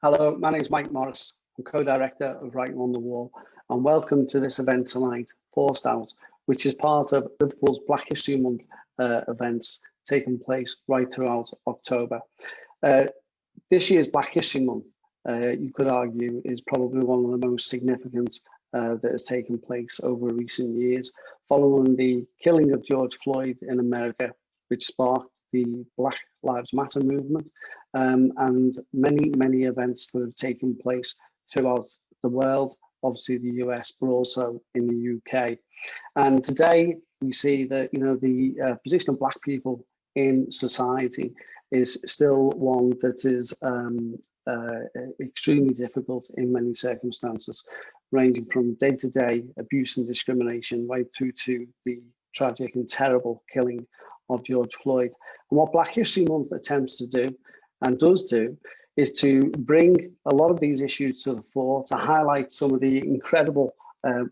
Hello, my name is Mike Morris. I'm co-director of Writing on the Wall, and welcome to this event tonight, Forced Out, which is part of Liverpool's Black History Month events taking place right throughout October. This year's Black History Month, you could argue, is probably one of the most significant that has taken place over recent years, following the killing of George Floyd in America, which sparked the Black Lives Matter movement, and many events that have taken place throughout the world, obviously the US, but also in the UK. And today we see that the position of Black people in society is still one that is extremely difficult in many circumstances, ranging from day-to-day abuse and discrimination right through to the tragic and terrible killing of George Floyd. And what Black History Month attempts to do, and does do, is to bring a lot of these issues to the fore, to highlight some of the incredible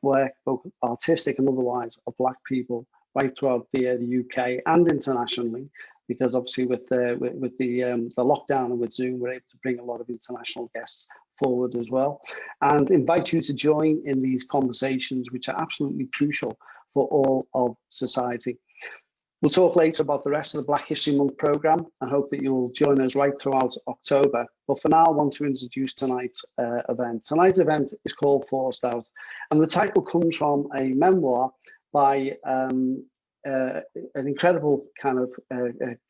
work, both artistic and otherwise, of Black people right throughout the UK and internationally, because obviously with the lockdown and with Zoom, we're able to bring a lot of international guests forward as well, and invite you to join in these conversations, which are absolutely crucial for all of society. We'll talk later about the rest of the Black History Month programme. I hope that you'll join us right throughout October. But for now, I want to introduce tonight's event. Tonight's event is called Forced Out, and the title comes from a memoir by an incredible kind of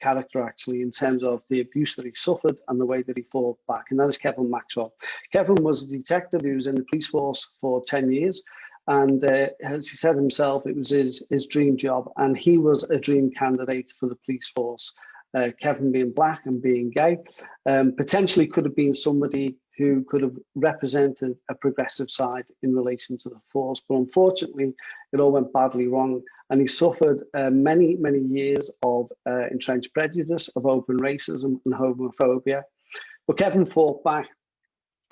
character, actually, in terms of the abuse that he suffered and the way that he fought back, and that is Kevin Maxwell. Kevin was a detective. He was in the police force for 10 years. And as he said himself, it was his dream job, and he was a dream candidate for the police force. Kevin, being Black and being gay, potentially could have been somebody who could have represented a progressive side in relation to the force, but unfortunately it all went badly wrong, and he suffered many years of entrenched prejudice, of open racism and homophobia. But Kevin fought back,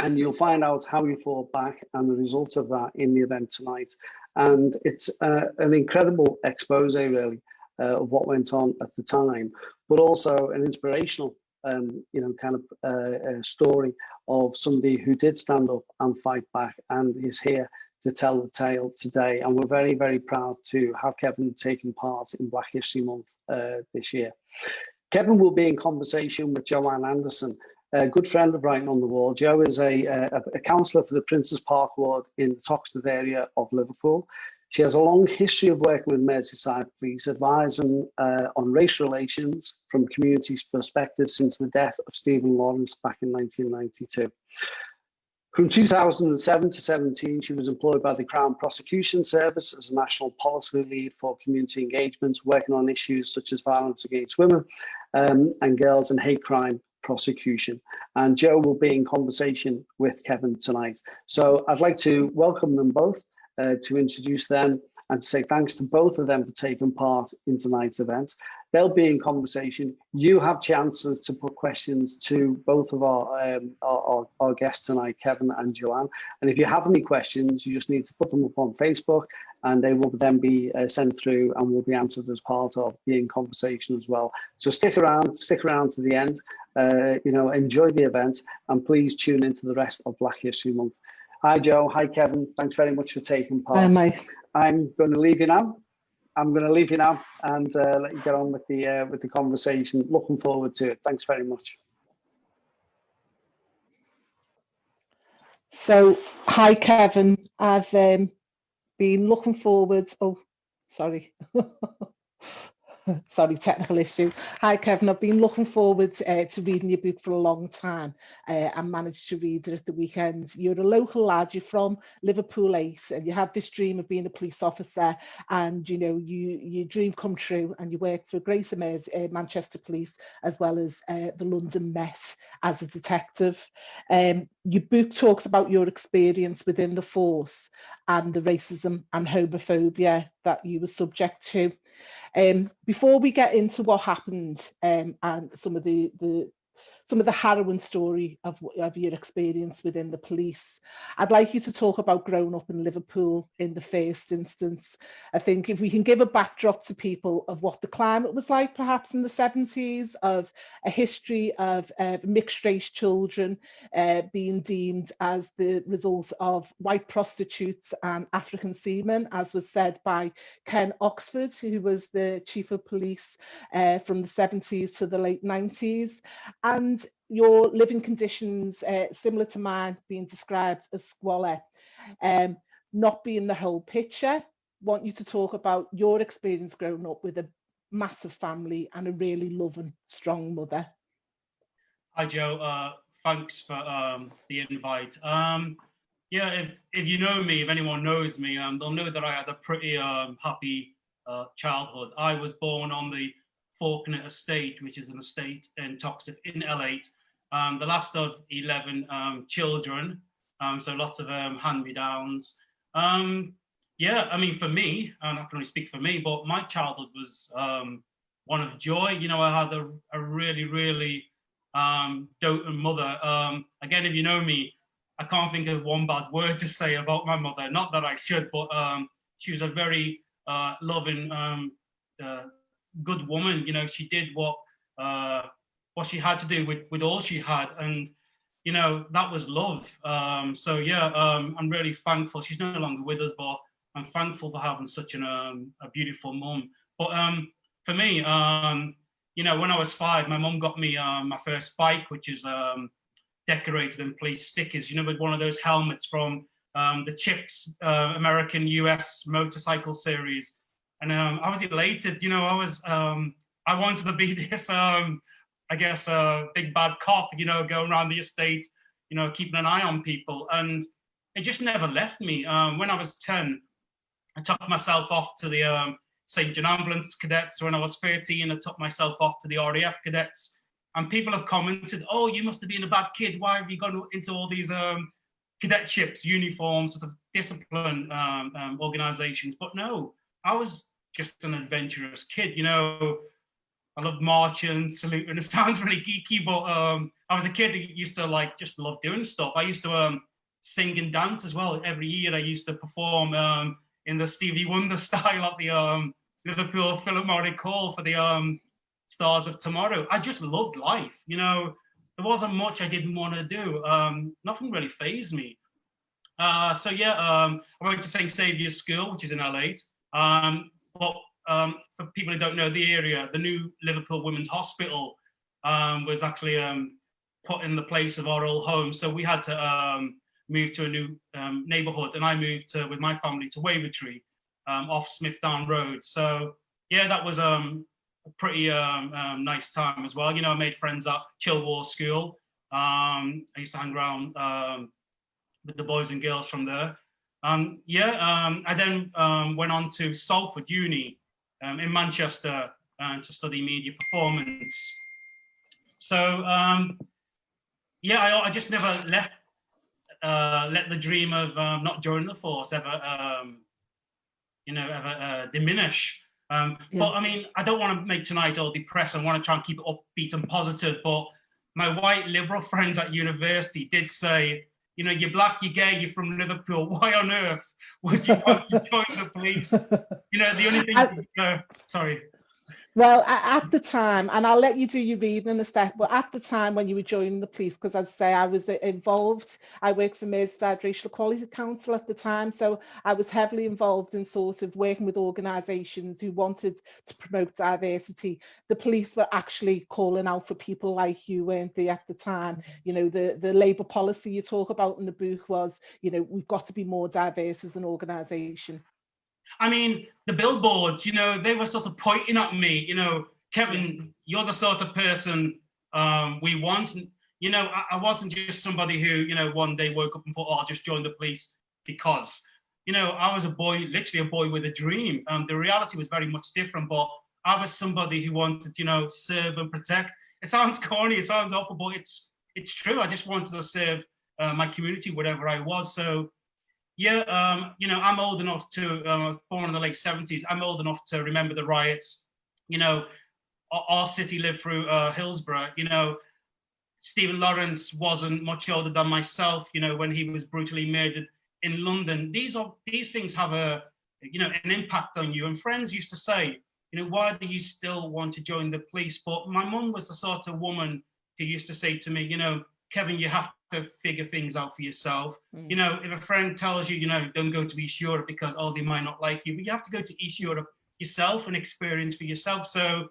and you'll find out how he fought back and the results of that in the event tonight. And it's an incredible expose, really, of what went on at the time, but also an inspirational, story of somebody who did stand up and fight back, and is here to tell the tale today. And we're very proud to have Kevin taking part in Black History Month this year. Kevin will be in conversation with Joanne Anderson, a good friend of Writing on the Wall. Jo is a councillor for the Princes Park ward in the Toxteth area of Liverpool. She has a long history of working with Merseyside Police, advising on race relations from community perspectives since the death of Stephen Lawrence back in 1992. From 2007 to 17, she was employed by the Crown Prosecution Service as a national policy lead for community engagement, working on issues such as violence against women and girls and hate crime prosecution. And Jo will be in conversation with Kevin tonight. So I'd like to welcome them both, to introduce them, and to say thanks to both of them for taking part in tonight's event. They'll be in conversation. You have chances to put questions to both of our guests tonight, Kevin and Joanne. And if you have any questions, you just need to put them up on Facebook, and they will then be sent through and will be answered as part of the in conversation as well. So stick around to the end. Enjoy the event, and please tune into the rest of Black History Month. Hi, Jo. Hi, Kevin. Thanks very much for taking part. Hi, Mike. I'm going to leave you now. and let you get on with the conversation. Looking forward to it. Thanks very much. So, hi, Kevin. I've been looking forward. Oh, sorry. Sorry, technical issue. Hi, Kevin. I've been looking forward to reading your book for a long time and managed to read it at the weekend. You're a local lad, you're from Liverpool 8, and you have this dream of being a police officer, and your dream come true, and you work for Grace Manchester Police as well as the London Met as a detective. Your book talks about your experience within the force and the racism and homophobia that you were subject to. Before we get into what happened and some of the some of the harrowing story of your experience within the police. I'd like you to talk about growing up in Liverpool in the first instance. I think if we can give a backdrop to people of what the climate was like perhaps in the 70s, of a history of mixed race children being deemed as the result of white prostitutes and African seamen, as was said by Ken Oxford, who was the chief of police from the 70s to the late 90s, and your living conditions, similar to mine, being described as squalor, not being the whole picture. Want you to talk about your experience growing up with a massive family and a really loving, strong mother. Hi, Joe. Thanks for the invite. Yeah, if you know me, if anyone knows me, they'll know that I had a pretty happy childhood. I was born on the Faulkner estate, which is an estate in Toxteth in L8, the last of 11 children, so lots of hand-me-downs. Yeah, I mean, for me, and I can only speak for me, but my childhood was one of joy. You know, I had a really, really doting mother. Again, if you know me, I can't think of one bad word to say about my mother. Not that I should, but she was a very loving, good woman. You know, she did what she had to do with all she had, and you know, that was love. So yeah, I'm really thankful. She's no longer with us, but I'm thankful for having such a beautiful mum. But for me, you know, when I was 5, my mum got me my first bike, which is decorated in police stickers, you know, with one of those helmets from the Chips American US motorcycle series. And I was elated, you know, I wanted to be this, I guess, big bad cop, you know, going around the estate, you know, keeping an eye on people. And it just never left me. When I was 10, I took myself off to the St. John Ambulance Cadets. When I was 13, I took myself off to the RAF Cadets. And people have commented, oh, you must have been a bad kid. Why have you gone into all these cadetships, uniforms, sort of discipline organizations? But no, I was just an adventurous kid. You know, I loved marching, saluting. It sounds really geeky, but I was a kid who used to just love doing stuff. I used to sing and dance as well. Every year I used to perform in the Stevie Wonder style at the Liverpool Philharmonic Hall for the Stars of Tomorrow. I just loved life. You know, there wasn't much I didn't want to do. Nothing really fazed me. So yeah, I went to St. Saviour's School, which is in L8. But for people who don't know the area, the new Liverpool Women's Hospital was actually put in the place of our old home. So we had to move to a new neighbourhood, and I moved with my family to Wavertree off Smithdown Road. So yeah, that was a pretty nice time as well. You know, I made friends at Chilwell School. I used to hang around with the boys and girls from there. I then went on to Salford Uni in Manchester to study media performance. So yeah, I just never let the dream of not joining the force ever diminish. But I mean, I don't want to make tonight all depressed. I want to try and keep it upbeat and positive. But my white liberal friends at university did say, you know, you're black, you're gay, you're from Liverpool. Why on earth would you want to join the police? You know, the only thing, sorry. Well, at the time, and I'll let you do your reading in a step, but at the time when you were joining the police, because as I say, I was involved, I worked for Merseyside Racial Equality Council at the time, so I was heavily involved in sort of working with organisations who wanted to promote diversity. The police were actually calling out for people like you, weren't they, at the time? You know, the Labour policy you talk about in the book was, you know, we've got to be more diverse as an organisation. I mean, the billboards, you know, they were sort of pointing at me, you know, Kevin, you're the sort of person we want. You know, I wasn't just somebody who, you know, one day woke up and thought, oh, I'll just join the police because, you know, I was a boy, literally a boy with a dream. The reality was very much different, but I was somebody who wanted, you know, serve and protect. It sounds corny, it sounds awful, but it's true. I just wanted to serve my community, wherever I was. So, yeah, you know, I'm old enough to, I was born in the late 70s. I'm old enough to remember the riots. You know, our city lived through Hillsborough. You know, Stephen Lawrence wasn't much older than myself, you know, when he was brutally murdered in London. These things have a, you know, an impact on you. And friends used to say, you know, why do you still want to join the police? But my mum was the sort of woman who used to say to me, you know, Kevin, you have to figure things out for yourself. You know, if a friend tells you, you know, don't go to East Europe because, oh, they might not like you, but you have to go to East Europe yourself and experience for yourself. So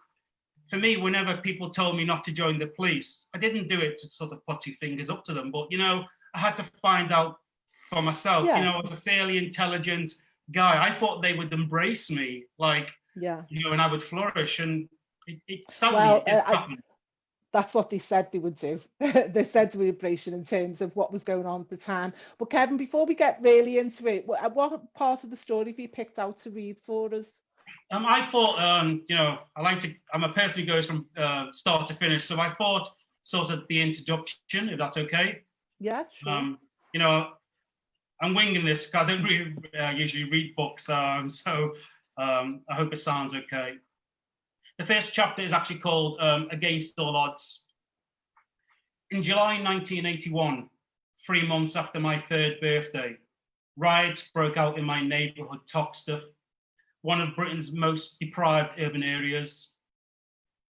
for me, whenever people told me not to join the police, I didn't do it to sort of put two fingers up to them, but, you know, I had to find out for myself. You know, I was a fairly intelligent guy. I thought they would embrace me, like, you know, and I would flourish, and it sadly didn't happen. That's what they said they would do. They said to embrace you in terms of what was going on at the time. But Kevin, before we get really into it, what part of the story have you picked out to read for us? I thought, you know, I'm a person who goes from start to finish. So I thought sort of the introduction, if that's okay. Yeah, sure. You know, I'm winging this because I don't really, usually read books. So I hope it sounds okay. The first chapter is actually called Against All Odds. In July 1981, 3 months after my 3rd birthday, riots broke out in my neighbourhood, Toxteth, one of Britain's most deprived urban areas.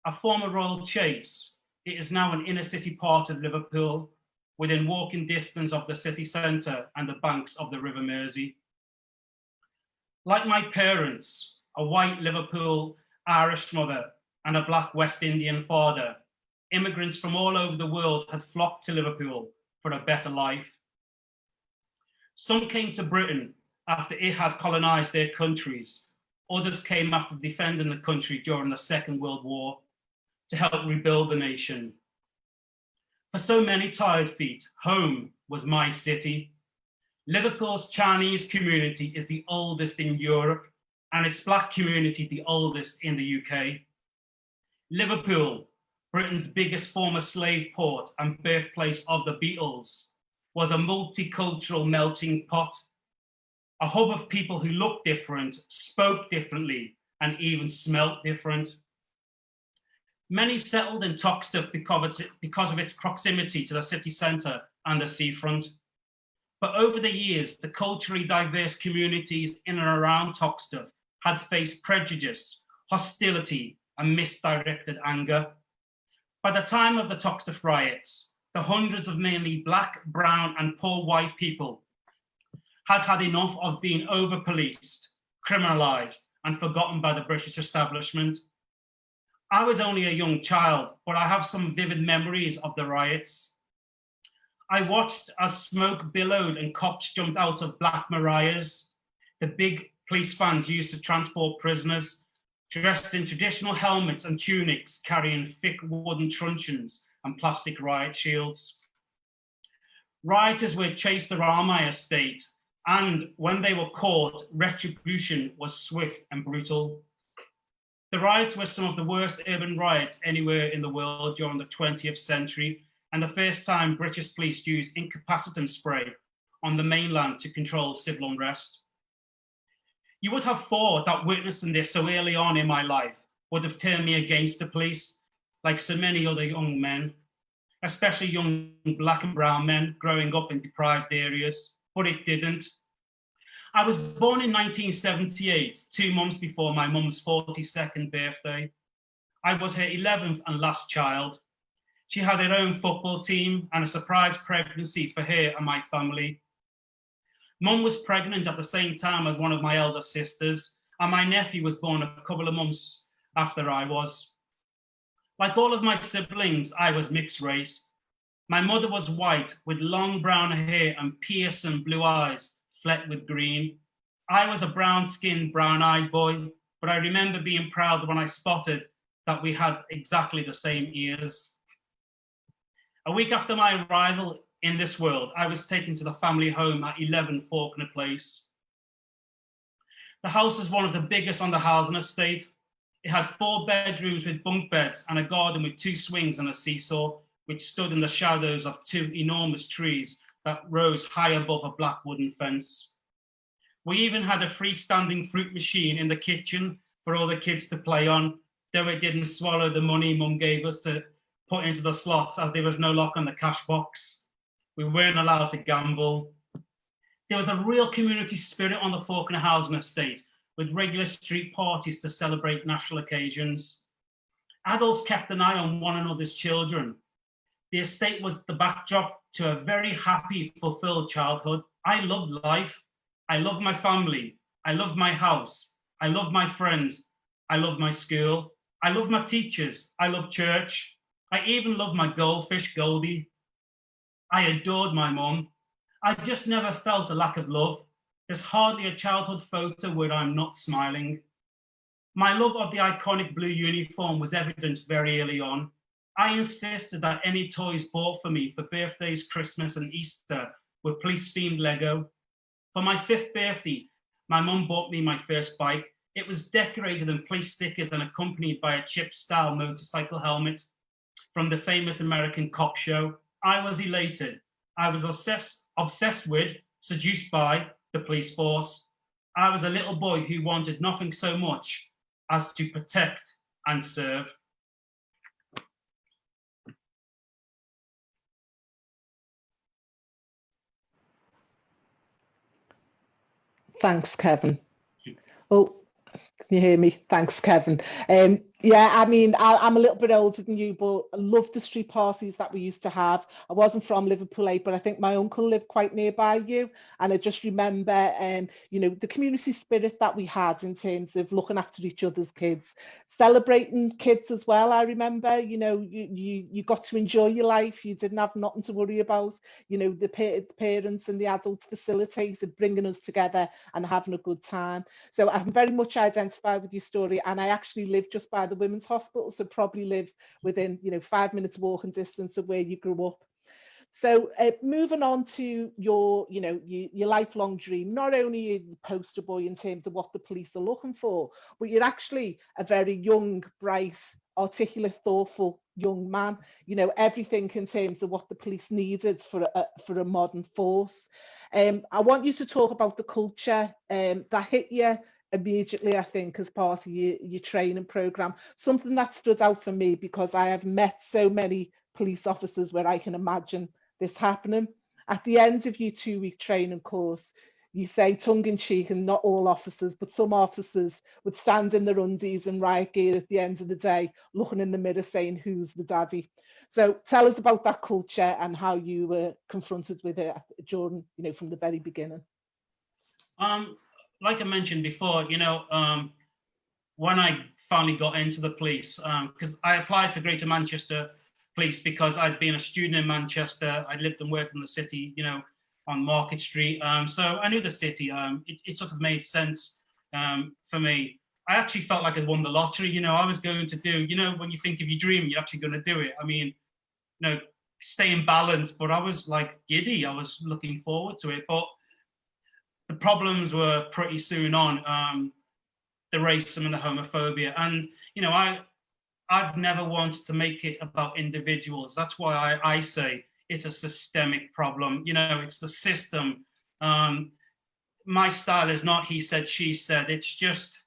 A former Royal Chase, it is now an inner city part of Liverpool, within walking distance of the city centre and the banks of the River Mersey. Like my parents, a white Liverpool Irish mother and a black West Indian father, immigrants from all over the world had flocked to Liverpool for a better life. Some came to Britain after it had colonised their countries. Others came after defending the country during the Second World War to help rebuild the nation. For so many tired feet, home was my city. Liverpool's Chinese community is the oldest in Europe, and its black community the oldest in the UK. Liverpool, Britain's biggest former slave port and birthplace of the Beatles, was a multicultural melting pot, a hub of people who looked different, spoke differently, and even smelt different. Many settled in Toxteth because of its proximity to the city centre and the seafront. But over the years, the culturally diverse communities in and around Toxteth had faced prejudice, hostility, and misdirected anger. By the time of the Toxteth riots, the hundreds of mainly black, brown, and poor white people had had enough of being over-policed, criminalised, and forgotten by the British establishment. I was only a young child, but I have some vivid memories of the riots. I watched as smoke billowed and cops jumped out of Black Marias, the big police vans used to transport prisoners, dressed in traditional helmets and tunics, carrying thick wooden truncheons and plastic riot shields. Rioters were chased around my estate, and when they were caught, retribution was swift and brutal. The riots were some of the worst urban riots anywhere in the world during the 20th century, and the first time British police used incapacitant spray on the mainland to control civil unrest. You would have thought that witnessing this so early on in my life would have turned me against the police, like so many other young men, especially young black and brown men growing up in deprived areas, but it didn't. I was born in 1978, 2 months before my mum's 42nd birthday. I was her 11th and last child. She had her own football team and a surprise pregnancy for her and my family. Mum was pregnant at the same time as one of my elder sisters, and my nephew was born a couple of months after I was. Like all of my siblings, I was mixed race. My mother was white with long brown hair and piercing blue eyes, flecked with green. I was a brown-skinned, brown-eyed boy, but I remember being proud when I spotted that we had exactly the same ears. A week after my arrival in this world, I was taken to the family home at 11 Faulkner Place. The house is one of the biggest on the housing estate. It had 4 bedrooms with bunk beds and a garden with 2 swings and a seesaw, which stood in the shadows of 2 enormous trees that rose high above a black wooden fence. We even had a freestanding fruit machine in the kitchen for all the kids to play on, though it didn't swallow the money Mum gave us to put into the slots as there was no lock on the cash box. We weren't allowed to gamble. There was a real community spirit on the Faulkner housing estate, with regular street parties to celebrate national occasions. Adults kept an eye on one another's children. The estate was the backdrop to a very happy, fulfilled childhood. I loved life. I loved my family. I loved my house. I loved my friends. I loved my school. I loved my teachers. I loved church. I even loved my goldfish, Goldie. I adored my mum. I just never felt a lack of love. There's hardly a childhood photo where I'm not smiling. My love of the iconic blue uniform was evident very early on. I insisted that any toys bought for me for birthdays, Christmas and Easter were police-themed Lego. For my 5th birthday, my mum bought me my first bike. It was decorated in police stickers and accompanied by a chip-style motorcycle helmet from the famous American cop show. I was elated. I was obsessed with, seduced by the police force. I was a little boy who wanted nothing so much as to protect and serve. Thanks, Kevin. Oh, can you hear me? Thanks, Kevin. Yeah, I mean, I'm a little bit older than you, but I love the street parties that we used to have. I wasn't from Liverpool, but I think my uncle lived quite nearby you. And I just remember, you know, the community spirit that we had in terms of looking after each other's kids, celebrating kids as well. I remember, you know, you got to enjoy your life. You didn't have nothing to worry about. You know, the parents and the adults facilitated bringing us together and having a good time. So I can very much identify with your story. And I actually live just by the women's hospital, so probably live within, you know, 5 minutes walking distance of where you grew up. So moving on to your, you know, your lifelong dream, not only a poster boy in terms of what the police are looking for, but you're actually a very young, bright, articulate, thoughtful young man. You know, everything in terms of what the police needed for a modern force. I want you to talk about the culture that hit you immediately, I think, as part of your training program. Something that stood out for me, because I have met so many police officers where I can imagine this happening. At the end of your 2-week training course, you say, tongue-in-cheek, and not all officers, but some officers would stand in their undies and riot gear at the end of the day, looking in the mirror saying, who's the daddy? So tell us about that culture and how you were confronted with it during, you know, from the very beginning. Like I mentioned before, you know, when I finally got into the police, because I applied for Greater Manchester Police because I'd been a student in Manchester. I lived and worked in the city, you know, on Market Street. So I knew the city. It sort of made sense for me. I actually felt like I'd won the lottery. You know, I was going to do, you know, when you think of your dream, you're actually going to do it. I mean, you know, stay in balance, but I was like giddy. I was looking forward to it. But the problems were pretty soon on, the racism and the homophobia. And, you know, I've never wanted to make it about individuals. That's why I say it's a systemic problem. You know, it's the system. My style is not he said, she said. It's just,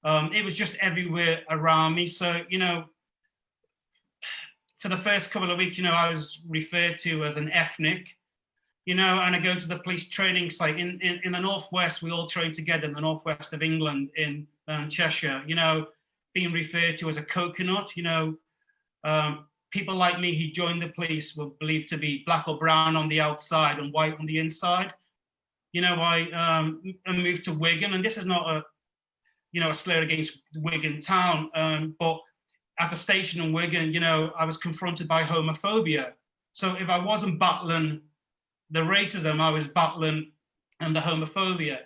it was just everywhere around me. So, you know, for the first couple of weeks, you know, I was referred to as an ethnic. You know, and I go to the police training site in the Northwest. We all train together in the Northwest of England, in Cheshire, you know, being referred to as a coconut. You know, people like me who joined the police were believed to be black or brown on the outside and white on the inside. You know, I moved to Wigan, and this is not a, you know, a slur against Wigan town, but at the station in Wigan, you know, I was confronted by homophobia. So if I wasn't battling the racism, I was battling and the homophobia.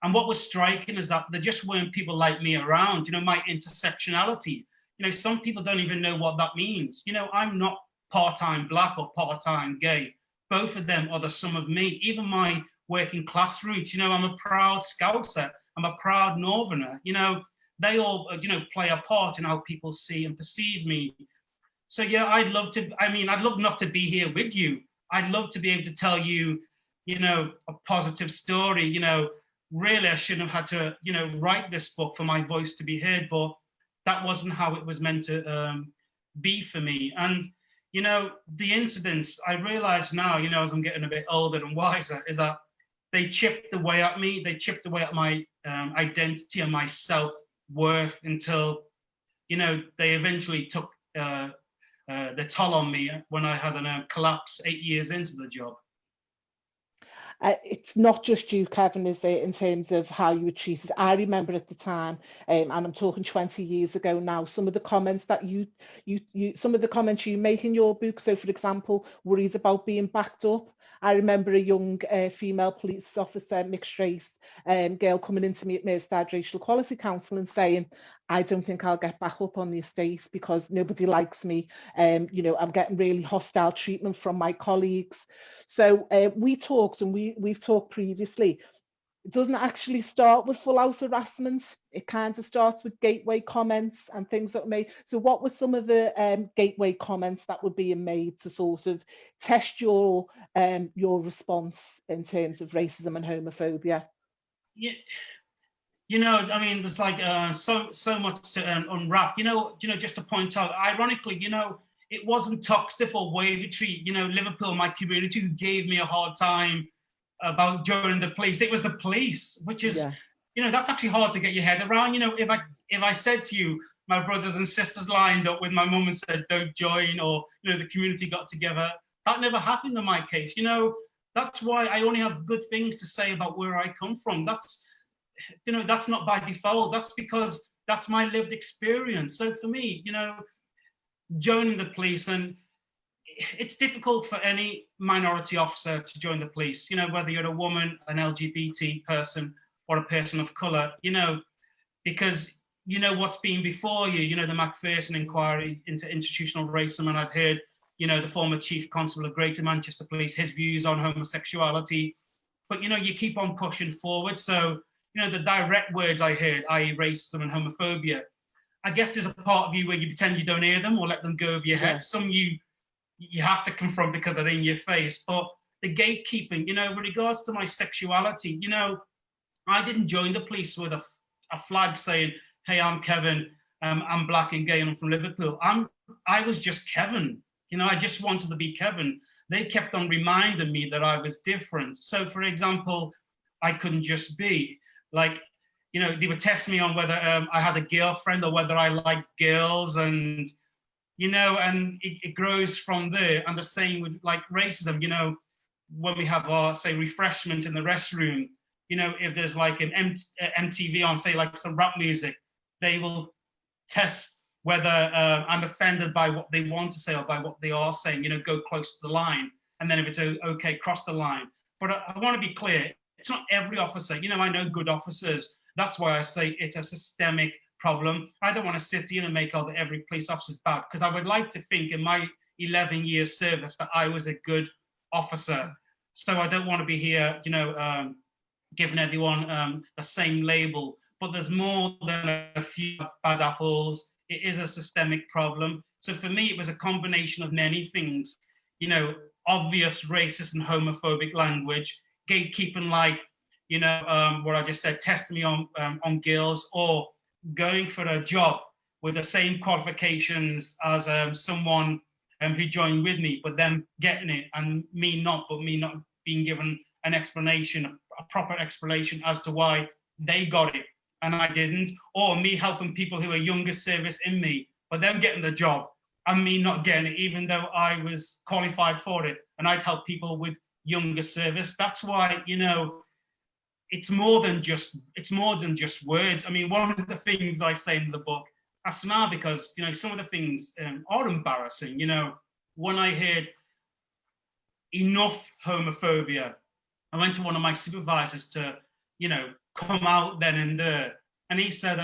And what was striking is that there just weren't people like me around, you know, my intersectionality. You know, some people don't even know what that means. You know, I'm not part-time black or part-time gay. Both of them are the sum of me. Even my working class roots, you know, I'm a proud Scouser, I'm a proud Northerner, you know, they all, you know, play a part in how people see and perceive me. So yeah, I'd love not to be here with you. I'd love to be able to tell you, you know, a positive story. You know, really, I shouldn't have had to, you know, write this book for my voice to be heard, but that wasn't how it was meant to be for me. And, you know, the incidents, I realize now, you know, as I'm getting a bit older and wiser, is that they chipped away at me. They chipped away at my identity and my self-worth until, you know, they eventually took the toll on me when I had a collapse 8 years into the job. It's not just you, Kevin, is it, in terms of how you were treated? I remember at the time, and I'm talking 20 years ago now, some of the comments that some of the comments you make in your book. So, for example, worries about being backed up. I remember a young female police officer, mixed race girl, coming into me at Merseyside Racial Equality Council and saying, I don't think I'll get back up on the estate because nobody likes me. You know, I'm getting really hostile treatment from my colleagues. So we talked, and we've talked previously. It doesn't actually start with full-out harassment. It kind of starts with gateway comments and things that were made. So what were some of the gateway comments that were being made to sort of test your response in terms of racism and homophobia? Yeah, you know, I mean, there's like so much to unwrap. You know, just to point out, ironically, you know, it wasn't Toxteth or Wavertree, you know, Liverpool, my community, who gave me a hard time about joining the police. It was the police, which is, you know, that's actually hard to get your head around. You know, if I said to you, my brothers and sisters lined up with my mum and said, don't join, or, you know, the community got together, that never happened in my case. You know, that's why I only have good things to say about where I come from. That's, you know, that's not by default. That's because that's my lived experience. So for me, you know, joining the police, and it's difficult for any minority officer to join the police, you know, whether you're a woman, an LGBT person, or a person of color, you know, because you know what's been before you, you know, the Macpherson inquiry into institutional racism, and I've heard, you know, the former chief constable of Greater Manchester Police, his views on homosexuality, but, you know, you keep on pushing forward. So, you know, the direct words I heard, i.e. racism and homophobia, I guess there's a part of you where you pretend you don't hear them or let them go over your head. Some you have to confront because they're in your face. But the gatekeeping, you know, with regards to my sexuality, you know, I didn't join the police with a flag saying, hey, I'm Kevin, I'm black and gay and I'm from Liverpool. I was just Kevin. You know, I just wanted to be Kevin. They kept on reminding me that I was different. So, for example, I couldn't just be like, you know, they would test me on whether I had a girlfriend or whether I liked girls, and, you know, and it grows from there. And the same with like racism, you know, when we have our, say, refreshment in the restroom, you know, if there's like an MTV on, say, like some rap music, they will test whether I'm offended by what they want to say or by what they are saying, you know, go close to the line. And then if it's okay, cross the line. But I want to be clear, it's not every officer. You know, I know good officers. That's why I say it's a systemic problem. I don't want to sit here and make out that every police officer is bad, because I would like to think in my 11 years service that I was a good officer. So I don't want to be here, you know, giving everyone the same label. But there's more than a few bad apples. It is a systemic problem. So for me, it was a combination of many things. You know, obvious racist and homophobic language, gatekeeping, like, you know, what I just said, testing me on girls, or going for a job with the same qualifications as someone who joined with me, but them getting it and me not being given an explanation, a proper explanation as to why they got it and I didn't, or me helping people who are younger service in me, but them getting the job and me not getting it, even though I was qualified for it, and I'd help people with younger service. That's why, you know, it's more than just words. I mean, one of the things I say in the book, I smile because, you know, some of the things are embarrassing. You know, when I heard enough homophobia, I went to one of my supervisors to, you know, come out then and there, and he said,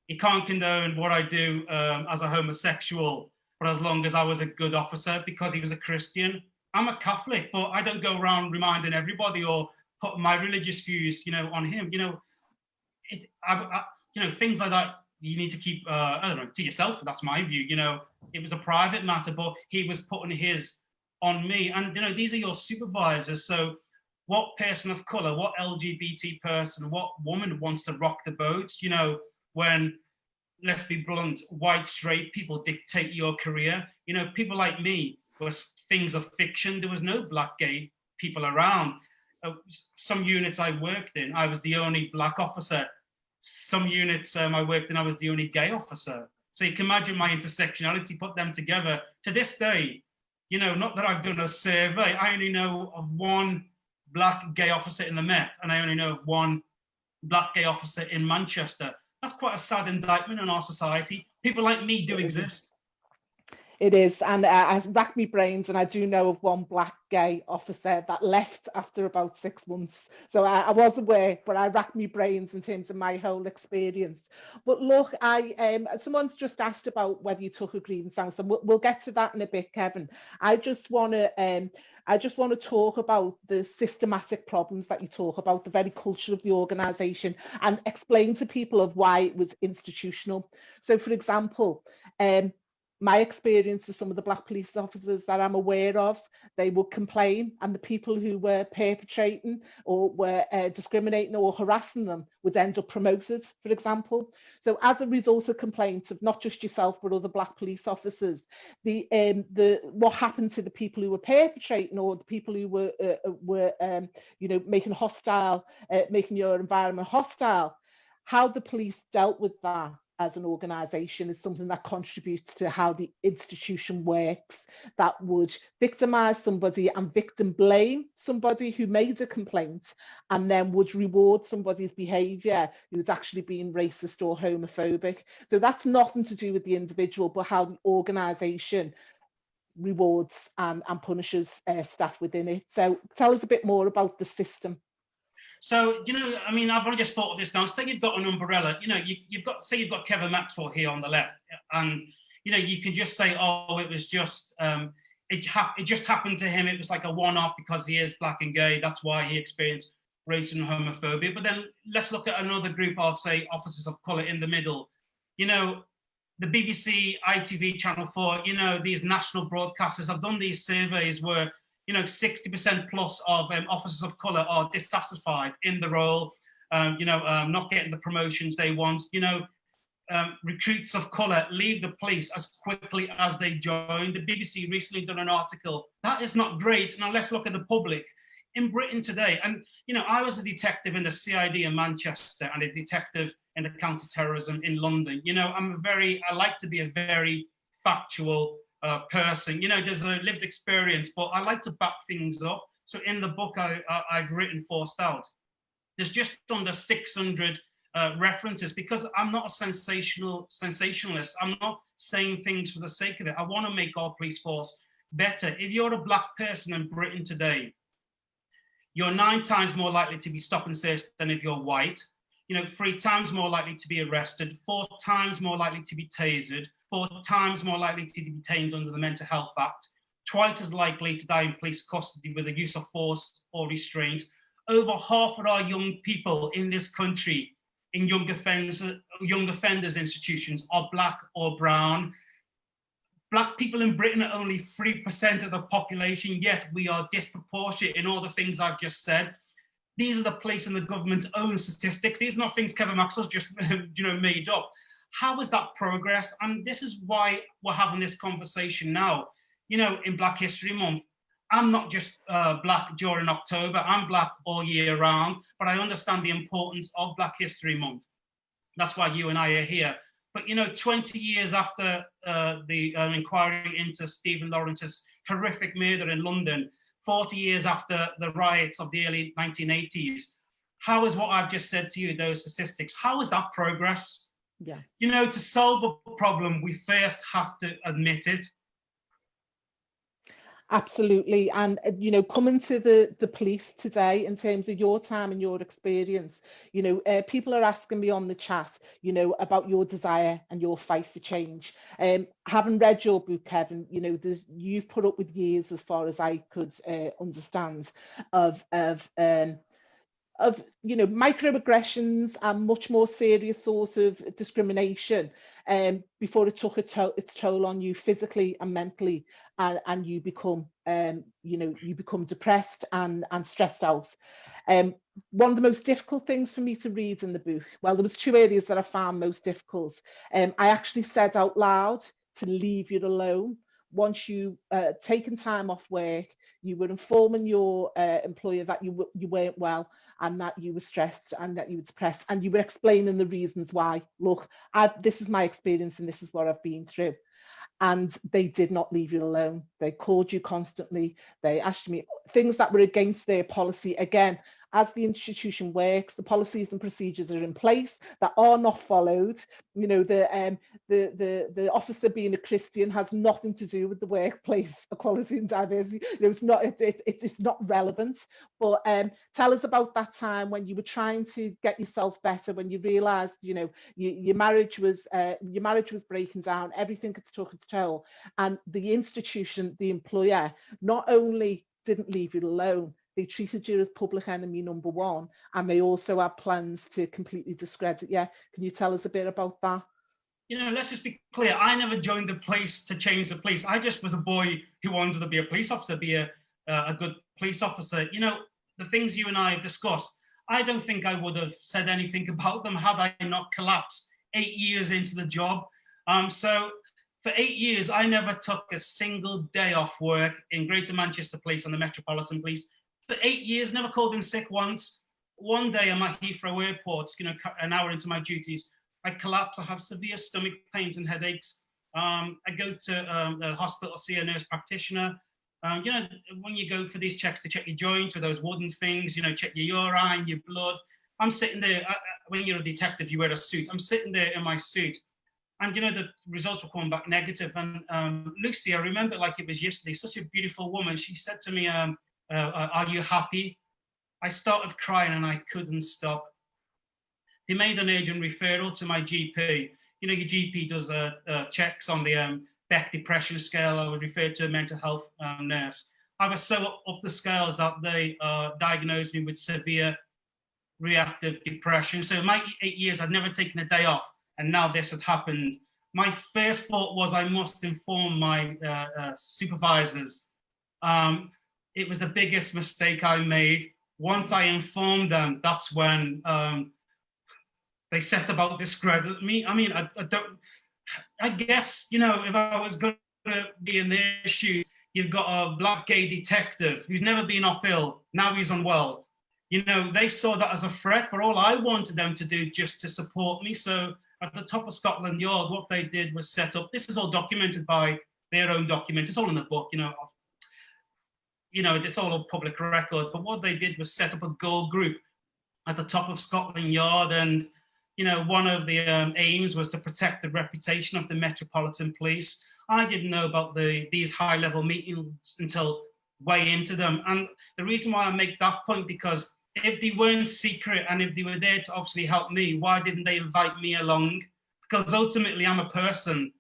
he can't condone what I do as a homosexual, but as long as I was a good officer, because he was a Christian. I'm a Catholic, but I don't go around reminding everybody or put my religious views, you know, on him. You know, you know, things like that you need to keep, I don't know, to yourself. That's my view. You know, it was a private matter, but he was putting his on me. And, you know, these are your supervisors. So what person of color, what LGBT person, what woman wants to rock the boat, you know, when let's be blunt, white straight people dictate your career. You know, people like me were things of fiction. There was no black gay people around. Some units I worked in, I was the only black officer. Some units I worked in, I was the only gay officer. So you can imagine my intersectionality, put them together. To this day, you know, not that I've done a survey, I only know of one black gay officer in the Met, and I only know of one black gay officer in Manchester. That's quite a sad indictment on our society. People like me do exist. It is, and I racked my brains, and I do know of one black gay officer that left after about 6 months. So I was aware, but I racked my brains in terms of my whole experience. But look, someone's just asked about whether you took a grievance down, so we'll get to that in a bit, Kevin. I just want to talk about the systematic problems that you talk about, the very culture of the organisation, and explain to people of why it was institutional. So, for example, my experience of some of the black police officers that I'm aware of, they would complain, and the people who were perpetrating or were discriminating or harassing them would end up promoted, for example. So as a result of complaints of not just yourself but other black police officers, what happened to the people who were perpetrating or the people who were you know, making your environment hostile, how the police dealt with that as an organisation is something that contributes to how the institution works, that would victimise somebody and victim blame somebody who made a complaint, and then would reward somebody's behaviour who's actually being racist or homophobic. So that's nothing to do with the individual, but how the organisation rewards and punishes staff within it. So tell us a bit more about the system. So, you know, I mean, I've only just thought of this now. Say you've got an umbrella, you know, you've got Kevin Maxwell here on the left, and, you know, you can just say, oh, it was just, it just happened to him. It was like a one-off because he is black and gay. That's why he experienced racism and homophobia. But then let's look at another group of, say, officers of colour in the middle. You know, the BBC, ITV, Channel 4, you know, these national broadcasters have done these surveys where, you know, 60% plus of officers of colour are dissatisfied in the role, you know, not getting the promotions they want. You know, recruits of colour leave the police as quickly as they join. The BBC recently done an article. That is not great. Now let's look at the public. In Britain today, and, you know, I was a detective in the CID in Manchester and a detective in the counter-terrorism in London. You know, I like to be a very factual person. You know, there's a lived experience, but I like to back things up. So in the book I've written, forced out, there's just under 600 references, because I'm not a sensationalist. I'm not saying things for the sake of it. I want to make our police force better. If you're a black person in Britain today, you're 9 times more likely to be stop and searched than if you're white. You know, 3 times more likely to be arrested, 4 times more likely to be tasered, 4 times more likely to be detained under the Mental Health Act, twice as likely to die in police custody with the use of force or restraint. Over half of our young people in this country in young offenders institutions are black or brown. Black people in Britain are only 3% of the population, yet we are disproportionate in all the things I've just said. These are the police and the government's own statistics. These are not things Kevin Maxwell's just you know, made up. How is that progress? And this is why we're having this conversation now. You know, in Black History Month, I'm not just black during October, I'm black all year round, but I understand the importance of Black History Month. That's why you and I are here. But, you know, 20 years after the inquiry into Stephen Lawrence's horrific murder in London, 40 years after the riots of the early 1980s, how is what I've just said to you, those statistics, how is that progress? Yeah. You know, to solve a problem, we first have to admit it. Absolutely. And, you know, coming to the police today, in terms of your time and your experience, you know, people are asking me on the chat, you know, about your desire and your fight for change. Having read your book, Kevin, you know, you've put up with years, as far as I could understand, of microaggressions and much more serious sort of discrimination before it took its toll on you physically and mentally, and you become you become depressed and stressed out. One of the most difficult things for me to read in the book, well, there was two areas that I found most difficult. I actually said out loud to leave you alone. Once you taken time off work, you were informing your employer that you weren't well, and that you were stressed and that you were depressed, and you were explaining the reasons why. Look, this is my experience and this is what I've been through. And they did not leave you alone. They called you constantly. They asked me things that were against their policy. Again, as the institution works, the policies and procedures are in place that are not followed. You know, the officer being a Christian has nothing to do with the workplace equality and diversity. You know, it's not relevant. But tell us about that time when you were trying to get yourself better, when you realised, you know, your marriage was breaking down, everything had took its toll, and the institution, the employer, not only didn't leave you alone, they treated you as public enemy number one, and they also had plans to completely discredit you. Can you tell us a bit about that? You know, let's just be clear. I never joined the police to change the police. I just was a boy who wanted to be a police officer, be a good police officer. You know, the things you and I have discussed, I don't think I would have said anything about them had I not collapsed 8 years into the job. So for 8 years, I never took a single day off work in Greater Manchester Police and the Metropolitan Police. For 8 years, never called in sick once. One day I'm at Heathrow Airport, you know, an hour into my duties, I collapse. I have severe stomach pains and headaches. I go to the hospital, see a nurse practitioner. You know, when you go for these checks to check your joints with those wooden things, you know, check your urine, your blood. I'm sitting there, when you're a detective, you wear a suit. I'm sitting there in my suit. And, you know, the results were coming back negative. And Lucy, I remember like it was yesterday, such a beautiful woman. She said to me, are you happy? I started crying and I couldn't stop. They made an urgent referral to my GP. You know, your GP does checks on the Beck depression scale. I was referred to a mental health nurse. I was so up the scales that they diagnosed me with severe reactive depression. So in my 8 years, I'd never taken a day off, and now this had happened. My first thought was I must inform my supervisors. It was the biggest mistake I made. Once I informed them, that's when they set about discrediting me. I mean, I guess, you know, if I was going to be in their shoes, you've got a black gay detective who's never been off ill, now he's unwell. You know, they saw that as a threat, but all I wanted them to do just to support me. So at the top of Scotland Yard, what they did was set up, this is all documented by their own document, it's all in the book, you know, it's all a public record, but what they did was set up a goal group at the top of Scotland Yard, and you know, one of the aims was to protect the reputation of the Metropolitan Police. I didn't know about these high-level meetings until way into them, and the reason why I make that point, because if they weren't secret and if they were there to obviously help me, why didn't they invite me along? Because ultimately I'm a person,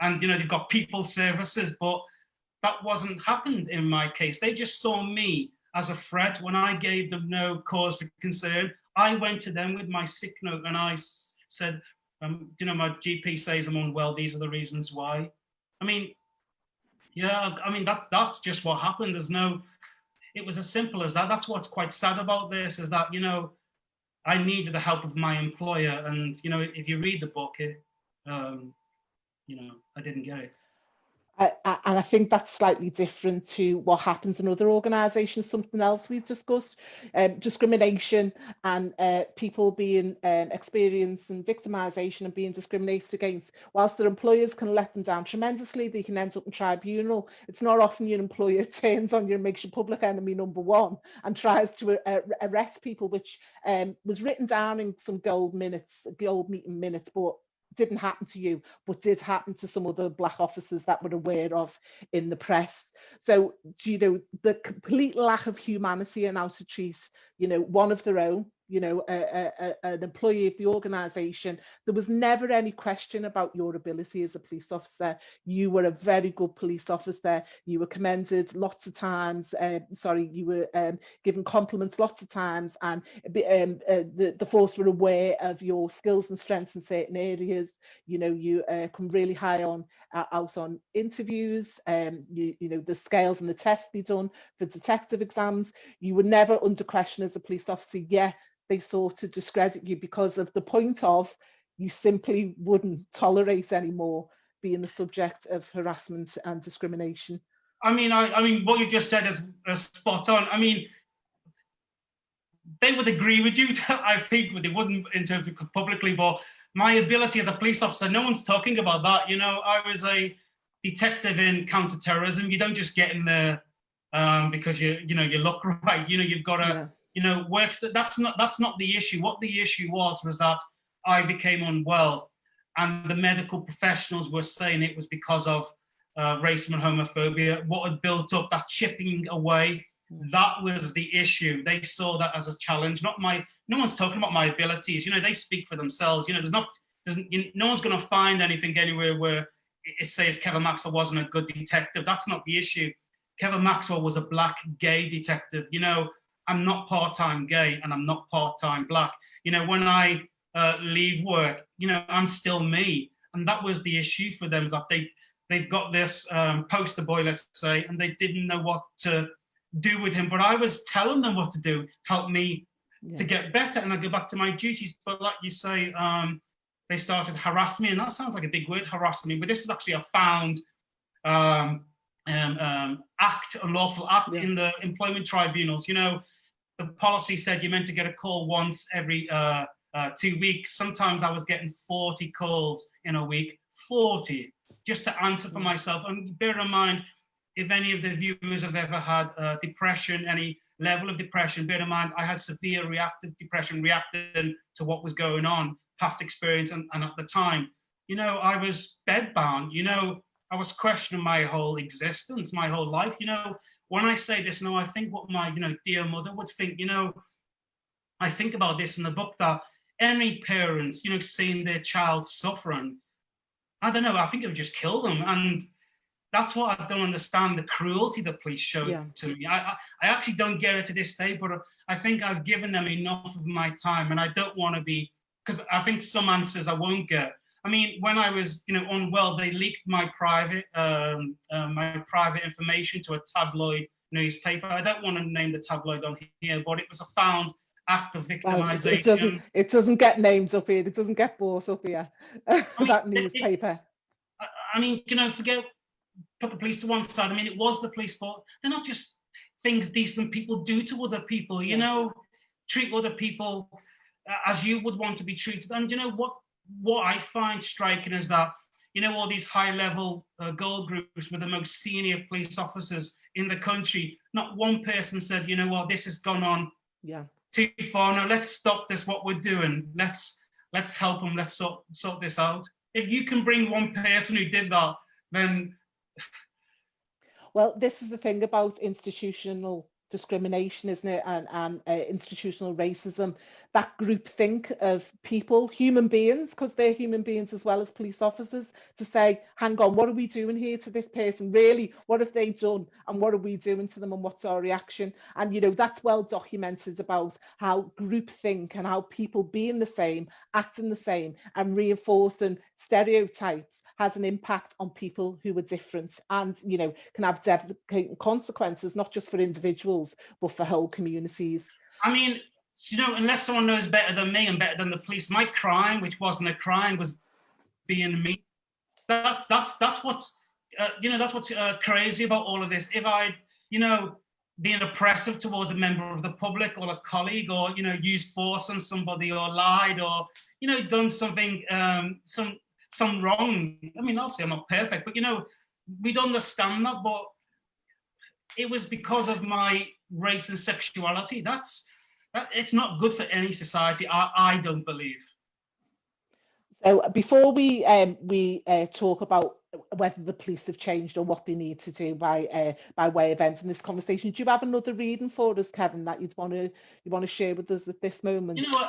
and you know, they've got people services, but that wasn't happened in my case. They just saw me as a threat when I gave them no cause for concern. I went to them with my sick note and I said, you know, my GP says I'm unwell, these are the reasons why. I mean, yeah, I mean, that's just what happened. It was as simple as that. That's what's quite sad about this, is that, you know, I needed the help of my employer. And, you know, if you read the book, you know, I didn't get it. And I think that's slightly different to what happens in other organisations. Something else we've discussed, discrimination and people being experiencing victimisation and being discriminated against. Whilst their employers can let them down tremendously, they can end up in tribunal. It's not often your employer turns on you and makes you public enemy number one and tries to arrest people, which was written down in some gold meeting minutes, but didn't happen to you, but did happen to some other black officers that we're aware of in the press. So, you know, the complete lack of humanity and how to treat, you know, one of their own, you know, an employee of the organisation, there was never any question about your ability as a police officer. You were a very good police officer. You were commended lots of times. You were given compliments lots of times, and the force were aware of your skills and strengths in certain areas. You know, you come really high on out on interviews. You know, the scales and the tests be done for detective exams. You were never under question as a police officer. Yeah, they sought to discredit you because of the point of you simply wouldn't tolerate anymore being the subject of harassment and discrimination. I mean, I mean, what you just said is spot on. I mean, they would agree with you. I think they wouldn't in terms of publicly, but my ability as a police officer, no one's talking about that. You know, I was a detective in counterterrorism. You don't just get in there because you look right. You know, you've got to work. That's not the issue. What the issue was that I became unwell, and the medical professionals were saying it was because of racism and homophobia. What had built up, that chipping away. That was the issue. They saw that as a challenge. No one's talking about my abilities. You know, they speak for themselves. You know, no one's going to find anything anywhere where it says Kevin Maxwell wasn't a good detective. That's not the issue. Kevin Maxwell was a black gay detective. You know, I'm not part-time gay and I'm not part-time black. You know, when I leave work, you know, I'm still me. And that was the issue for them, is that they've got this poster boy, let's say, and they didn't know what to do with him. But I was telling them what to do, help me to get better, and I go back to my duties. But like you say, they started harassing me, and that sounds like a big word, harassing me, but this was actually a found unlawful act in the employment tribunals. You know, the policy said you're meant to get a call once every 2 weeks. Sometimes I was getting 40 calls in a week, 40, just to answer for myself. And bear in mind, if any of the viewers have ever had depression, any level of depression, bear in mind, I had severe reactive depression, reacting to what was going on, past experience, and at the time, you know, I was bedbound. You know, I was questioning my whole existence, my whole life. You know, when I say this now, I think what my, you know, dear mother would think. You know, I think about this in the book, that any parents, you know, seeing their child suffering, I don't know, I think it would just kill them. And that's what I don't understand, the cruelty the police showed to me. I actually don't get it to this day, but I think I've given them enough of my time, and I don't want to be, because I think some answers I won't get. I mean, when I was, you know, unwell, they leaked my private information to a tabloid newspaper. I don't want to name the tabloid on here, but it was a found act of victimization. Well, it doesn't get names up here. It doesn't get bought up here. That newspaper. I mean, you know, put the police to one side. I mean, it was the police, but they're not just things decent people do to other people. You know, treat other people as you would want to be treated. And you know what I find striking is that, you know, all these high-level goal groups with the most senior police officers in the country, not one person said, you know what, this has gone on too far. No, let's stop this, what we're doing. Let's help them. Let's sort this out. If you can bring one person who did that, then... Well, this is the thing about institutional discrimination, isn't it? And institutional racism, that groupthink of people, human beings, because they're human beings as well as police officers, to say, hang on, what are we doing here to this person? Really, what have they done? And what are we doing to them? And what's our reaction? And, you know, that's well documented about how groupthink and how people being the same, acting the same, and reinforcing stereotypes has an impact on people who are different, and, you know, can have devastating consequences, not just for individuals, but for whole communities. I mean, you know, unless someone knows better than me and better than the police, my crime, which wasn't a crime, was being me. That's what's, you know, that's what's crazy about all of this. If I, you know, being oppressive towards a member of the public or a colleague, or, you know, used force on somebody, or lied, or, you know, done something, some wrong. I mean, obviously I'm not perfect, but, you know, we'd understand that, but it was because of my race and sexuality. It's not good for any society, I don't believe. So before we talk about whether the police have changed or what they need to do by way of ending this conversation. Do you have another reading for us, Kevin, that you want to share with us at this moment? You know,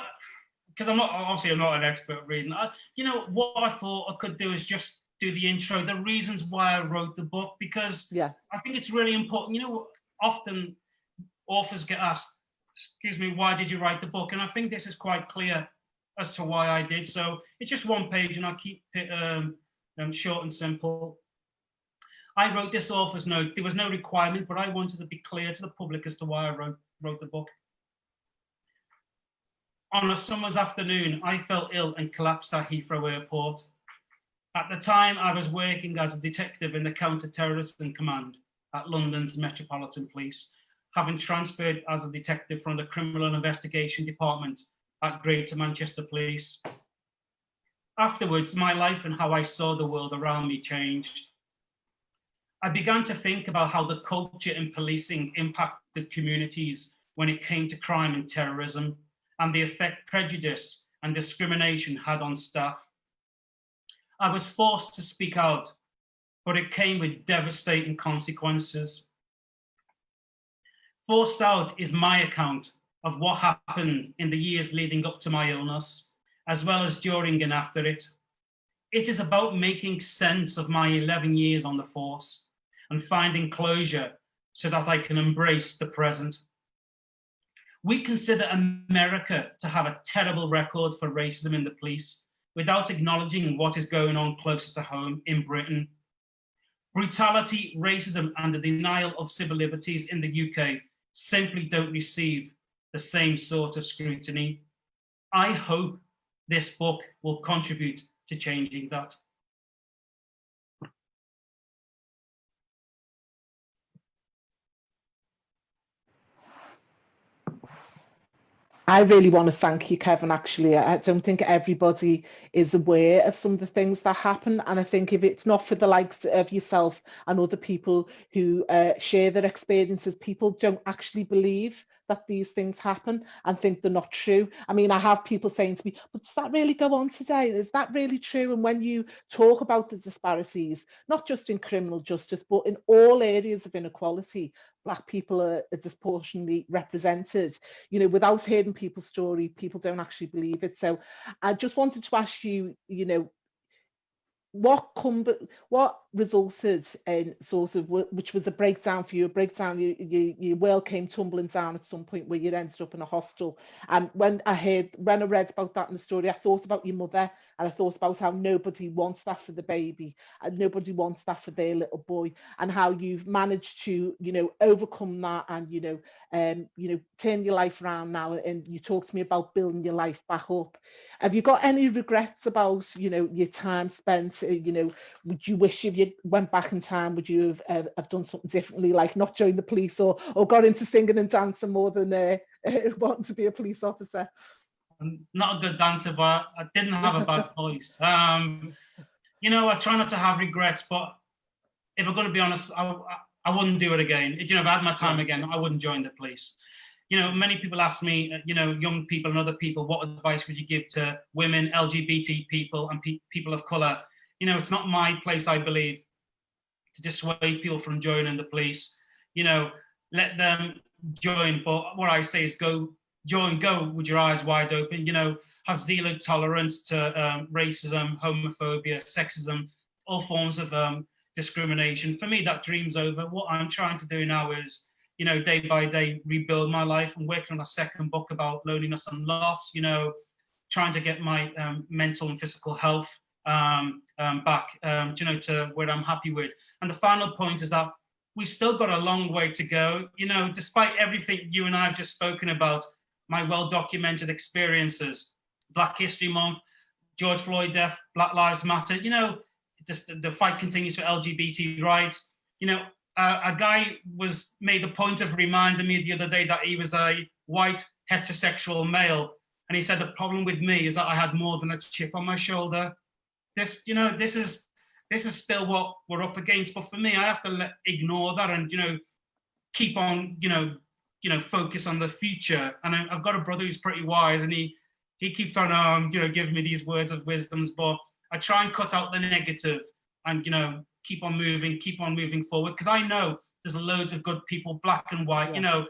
because I'm not an expert at reading. You know, what I thought I could do is just do the intro, the reasons why I wrote the book, because I think it's really important. You know, often authors get asked, excuse me, why did you write the book? And I think this is quite clear as to why I did. So it's just one page, and I keep it short and simple. I wrote this author's note. There was no requirement, but I wanted to be clear to the public as to why I wrote the book. On a summer's afternoon, I felt ill and collapsed at Heathrow Airport. At the time, I was working as a detective in the Counter-Terrorism Command at London's Metropolitan Police, having transferred as a detective from the Criminal Investigation Department at Greater Manchester Police. Afterwards, my life and how I saw the world around me changed. I began to think about how the culture in policing impacted communities when it came to crime and terrorism, and the effect prejudice and discrimination had on staff. I was forced to speak out, but it came with devastating consequences. Forced Out is my account of what happened in the years leading up to my illness, as well as during and after it. It is about making sense of my 11 years on the force and finding closure so that I can embrace the present. We consider America to have a terrible record for racism in the police without acknowledging what is going on closer to home in Britain. Brutality, racism, and the denial of civil liberties in the UK simply don't receive the same sort of scrutiny. I hope this book will contribute to changing that. I really want to thank you, Kevin. Actually, I don't think everybody is aware of some of the things that happen. And I think if it's not for the likes of yourself and other people who share their experiences, people don't actually believe that these things happen and think they're not true. I mean, I have people saying to me, but does that really go on today? Is that really true? And when you talk about the disparities, not just in criminal justice, but in all areas of inequality, Black people are disproportionately represented. You know, without hearing people's story, people don't actually believe it. So I just wanted to ask you, you know, what resulted in sort of, which was a breakdown for you, your world came tumbling down at some point where you ended up in a hostel. And when I read about that in the story, I thought about your mother, and I thought about how nobody wants that for the baby, and nobody wants that for their little boy, and how you've managed to, you know, overcome that and, you know, turn your life around now. And you talked to me about building your life back up. Have you got any regrets about, you know, your time spent? You know, would you wish if you went back in time, would you have done something differently, like not join the police or got into singing and dancing more than wanting to be a police officer? I'm not a good dancer, but I didn't have a bad voice. You know, I try not to have regrets, but if I'm going to be honest, I wouldn't do it again. You know, if I had my time again, I wouldn't join the police. You know, many people ask me, you know, young people and other people, what advice would you give to women, LGBT people, and people of color? You know, it's not my place, I believe, to dissuade people from joining the police. You know, let them join. But what I say is go with your eyes wide open. You know, have zero tolerance to racism, homophobia, sexism, all forms of discrimination. For me, that dream's over. What I'm trying to do now is, you know, day by day, rebuild my life. I'm working on a second book about loneliness and loss, you know, trying to get my mental and physical health back, you know, to where I'm happy with. And the final point is that we've still got a long way to go. You know, despite everything you and I have just spoken about, my well-documented experiences, Black History Month, George Floyd death, Black Lives Matter, you know, just the fight continues for LGBT rights. You know, a guy made a point of reminding me the other day that he was a white heterosexual male, and he said the problem with me is that I had more than a chip on my shoulder. This, you know, this is still what we're up against. But for me, I have to ignore that and, you know, keep on, you know, focus on the future. And I've got a brother who's pretty wise, and he keeps on, you know, giving me these words of wisdoms. But I try and cut out the negative and, you know, keep on moving forward. Because I know there's loads of good people, black and white. You know,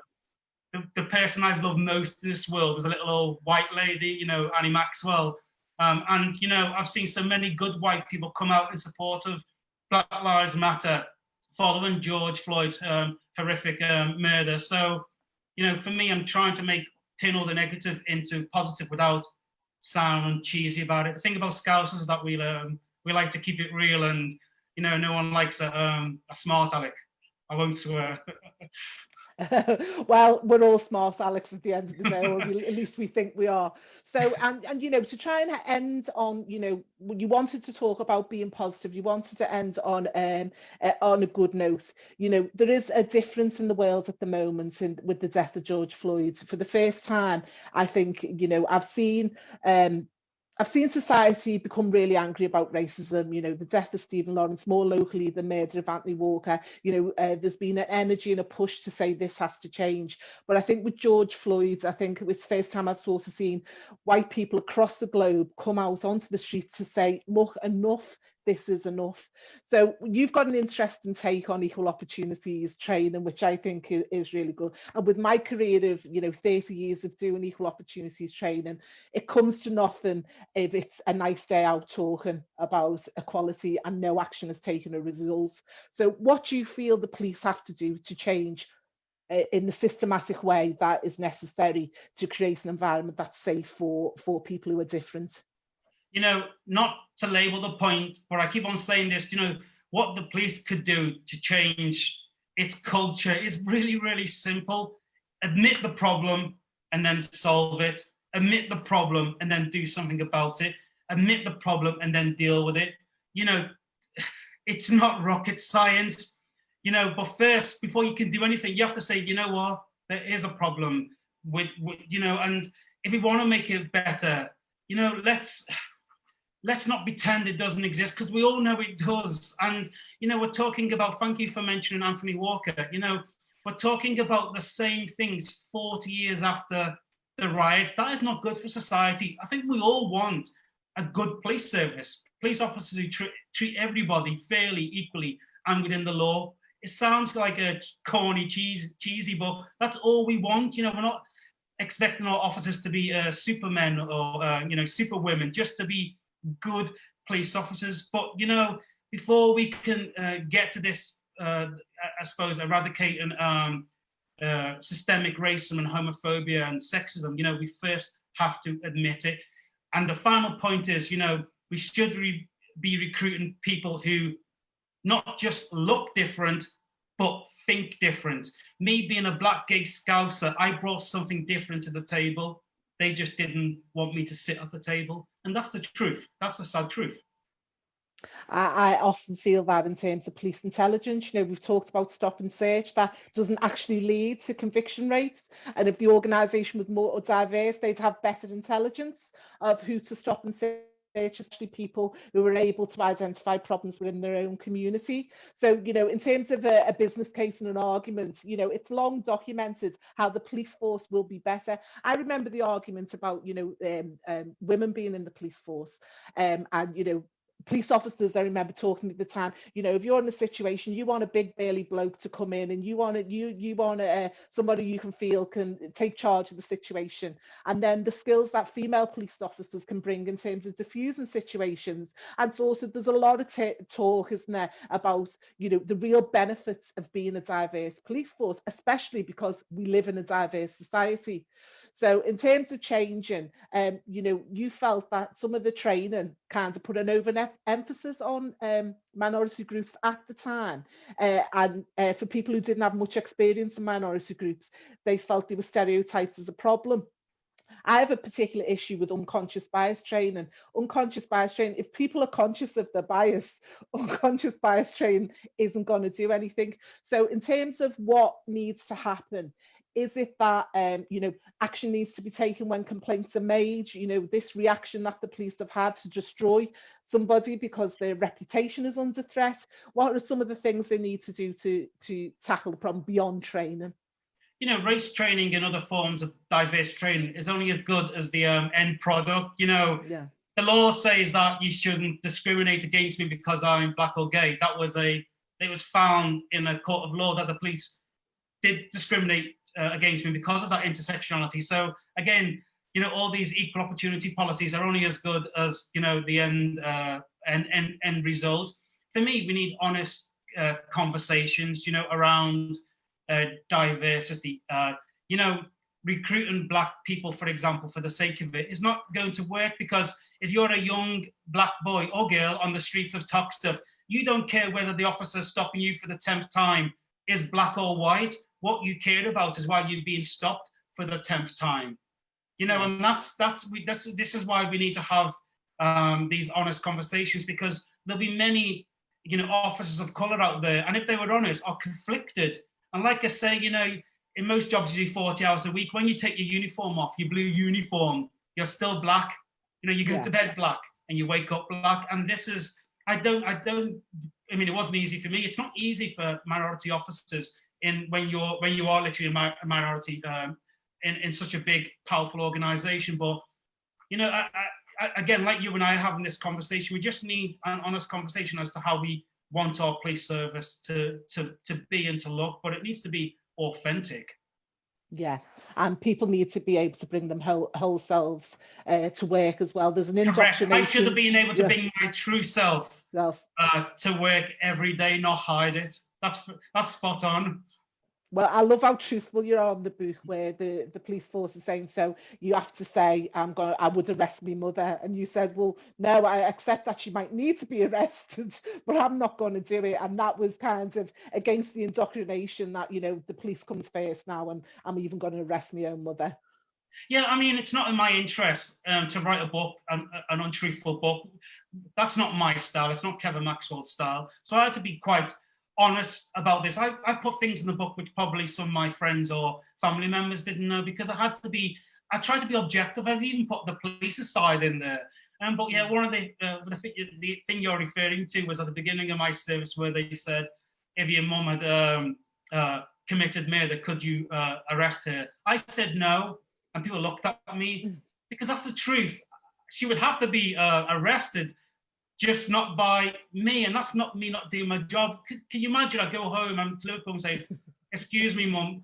the person I've loved most in this world is a little old white lady, you know, Annie Maxwell. And, you know, I've seen so many good white people come out in support of Black Lives Matter following George Floyd's horrific murder. So, you know, for me, I'm trying to turn all the negative into positive without sounding cheesy about it. The thing about Scousers is that we like to keep it real, and, you know, no one likes a smart aleck. I won't swear. Well, we're all smart Alex at the end of the day, or at least we think we are. So, and you know, to try and end on, you know, you wanted to talk about being positive, you wanted to end on a good note. You know, there is a difference in the world at the moment with the death of George Floyd. For the first time, I think, you know, I've seen society become really angry about racism. You know, the death of Stephen Lawrence, more locally, the murder of Anthony Walker. You know, there's been an energy and a push to say this has to change. But I think with George Floyd, I think it's the first time I've sort of seen white people across the globe come out onto the streets to say, look, enough. This is enough. So you've got an interesting take on equal opportunities training, which I think is really good. And with my career of, you know, 30 years of doing equal opportunities training, it comes to nothing if it's a nice day out talking about equality and no action is taken as a result. So what do you feel the police have to do to change in the systematic way that is necessary to create an environment that's safe for people who are different? You know, not to label the point, but I keep on saying this, you know, what the police could do to change its culture is really, really simple. Admit the problem and then solve it. Admit the problem and then do something about it. Admit the problem and then deal with it. You know, it's not rocket science, you know, but first, before you can do anything, you have to say, you know what, there is a problem with you know, and if we want to make it better, you know, let's not pretend it doesn't exist, because we all know it does. And, you know, we're talking about, thank you for mentioning Anthony Walker, you know, we're talking about the same things 40 years after the riots. That is not good for society. I think we all want a good police service, police officers who treat everybody fairly, equally, and within the law. It sounds like a corny, cheesy, but that's all we want. You know, we're not expecting our officers to be supermen or, you know, superwomen, just to be good police officers. But, you know, before we can get to this, I suppose, eradicating systemic racism and homophobia and sexism, you know, we first have to admit it. And the final point is, you know, we should be recruiting people who not just look different, but think different. Me being a black gay Scouser, I brought something different to the table. They just didn't want me to sit at the table. And that's the truth. That's the sad truth. I often feel that in terms of police intelligence, you know, we've talked about stop and search, that doesn't actually lead to conviction rates. And if the organisation was more diverse, they'd have better intelligence of who to stop and search, especially people who are able to identify problems within their own community. So, you know, in terms of a business case and an argument, you know, it's long documented how the police force will be better. I remember the argument about, you know, women being in the police force, and, you know, police officers, I remember talking at the time, you know, if you're in a situation, you want a big burly bloke to come in, and you want somebody you can feel can take charge of the situation. And then the skills that female police officers can bring in terms of diffusing situations. And so also there's a lot of talk, isn't there, about, you know, the real benefits of being a diverse police force, especially because we live in a diverse society. So in terms of changing, you know, you felt that some of the training kind of put an over-emphasis on minority groups at the time. And for people who didn't have much experience in minority groups, they felt they were stereotyped as a problem. I have a particular issue with unconscious bias training. Unconscious bias training, if people are conscious of their bias, unconscious bias training isn't going to do anything. So in terms of what needs to happen, is it that, you know, action needs to be taken when complaints are made? You know, this reaction that the police have had to destroy somebody because their reputation is under threat. What are some of the things they need to do to tackle the problem beyond training? You know, race training and other forms of diverse training is only as good as the end product. You know, the law says that you shouldn't discriminate against me because I'm black or gay. It was found in a court of law that the police did discriminate against me because of that intersectionality. So again, all these equal opportunity policies are only as good as the end result. For me, we need honest conversations, around diversity. Recruiting black people, for example, for the sake of it, is not going to work, because if you're a young black boy or girl on the streets of Toxteth, you don't care whether the officer stopping you for the 10th time is black or white. What you care about is why you're being stopped for the 10th time. And this is why we need to have these honest conversations, because there'll be many, officers of color out there, and if they were honest, are conflicted. And like I say, in most jobs you do 40 hours a week. When you take your uniform off, your blue uniform, you're still black. You go to bed black and you wake up black. And this is, I mean, it wasn't easy for me. It's not easy for minority officers when you are literally a minority in such a big, powerful organization. But, again, like you and I are having this conversation, we just need an honest conversation as to how we want our police service to be and to look, but it needs to be authentic. Yeah, and people need to be able to bring them whole selves to work as well. There's an indoctrination. I should have been able to bring my true self to work every day, not hide it. That's spot on. Well, I love how truthful you are on the book, where the police force is saying, so you have to say, I would arrest my mother. And you said, well, no, I accept that she might need to be arrested, but I'm not going to do it. And that was kind of against the indoctrination that, the police comes first now, and I'm even going to arrest my own mother. Yeah, I mean, it's not in my interest to write a book, an untruthful book. That's not my style. It's not Kevin Maxwell's style. So I had to be quite honest about this. I put things in the book which probably some of my friends or family members didn't know, because I tried to be objective. I've even put the police's side in there. But yeah, one of the thing you're referring to was at the beginning of my service, where they said, if your mum had committed murder, could you arrest her? I said no, and people looked at me, because that's the truth. She would have to be arrested, just not by me, and that's not me not doing my job. Can you imagine? I go home, I'm to Liverpool and say, excuse me, mum,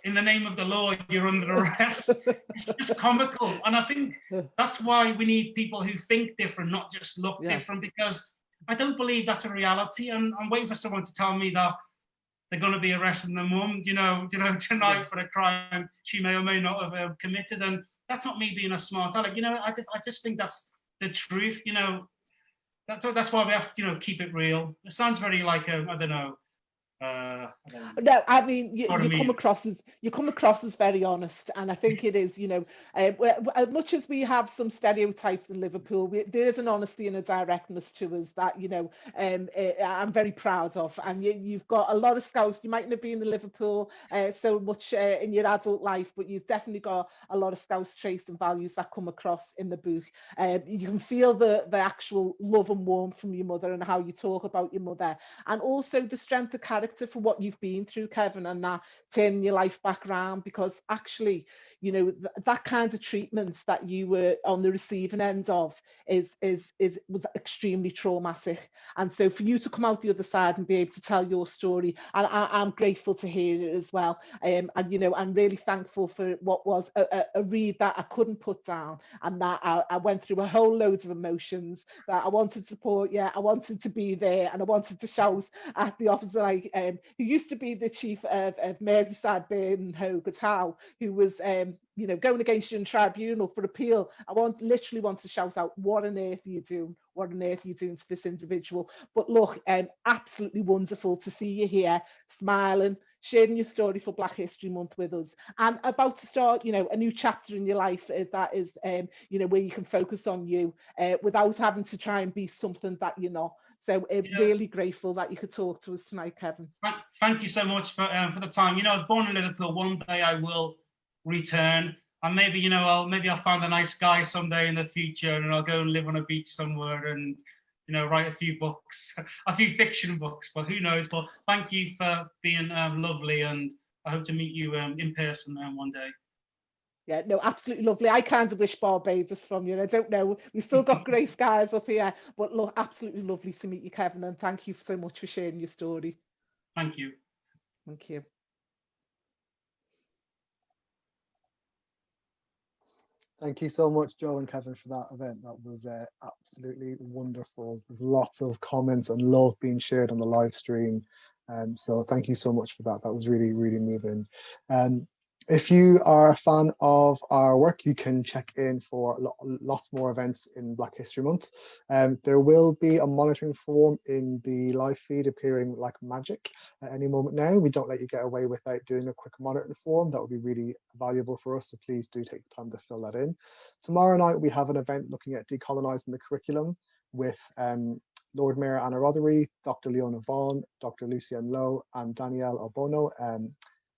in the name of the law, you're under arrest. It's just comical. And I think that's why we need people who think different, not just look different, because I don't believe that's a reality. And I'm waiting for someone to tell me that they're going to be arresting their mum, tonight for a crime she may or may not have committed. And that's not me being a smart aleck. I just think that's the truth. That's why we have to, keep it real. It sounds very like I don't know. No, I mean, you come across as very honest, and I think it is, as much as we have some stereotypes in Liverpool, there is an honesty and a directness to us that I'm very proud of. And you've got a lot of scouts. You mightn't have been in Liverpool so much in your adult life, but you've definitely got a lot of scouts traits and values that come across in the book. You can feel the actual love and warmth from your mother, and how you talk about your mother, and also the strength of character for what you've been through, Kevin, and that turning your life back around, because actually, that kind of treatment that you were on the receiving end of was extremely traumatic. And so for you to come out the other side and be able to tell your story, and I'm grateful to hear it as well. And I'm really thankful for what was a read that I couldn't put down, and that I went through a whole load of emotions, that I wanted to support you, I wanted to be there, and I wanted to shout at the officer, who used to be the chief of Merseyside, Burn Hogue at Howe, who was going against you in tribunal for appeal. Literally want to shout out, what on earth are you doing? What on earth are you doing to this individual? But look, absolutely wonderful to see you here, smiling, sharing your story for Black History Month with us, and about to start, a new chapter in your life that is, where you can focus on you without having to try and be something that you're not. So really grateful that you could talk to us tonight, Kevin. Thank you so much for the time. I was born in Liverpool. One day I will return, and maybe I'll find a nice guy someday in the future, and I'll go and live on a beach somewhere, and write a few books, a few fiction books. But who knows? But thank you for being lovely, and I hope to meet you in person one day. Yeah, no, absolutely lovely. I kind of wish Barbados from you. I don't know. We've still got grey skies up here, but look, absolutely lovely to meet you, Kevin, and thank you so much for sharing your story. Thank you. Thank you. Thank you so much, Joel and Kevin, for that event. That was absolutely wonderful. There's lots of comments and love being shared on the live stream. So thank you so much for that. That was really, really moving. If you are a fan of our work, you can check in for lots more events in Black History Month. There will be a monitoring form in the live feed appearing like magic at any moment now. We don't let you get away without doing a quick monitoring form. That would be really valuable for us, so please do take the time to fill that in. Tomorrow night, we have an event looking at decolonising the curriculum with Lord Mayor Anna Rothery, Dr. Leona Vaughan, Dr. Lucienne Lowe, and Danielle Obono,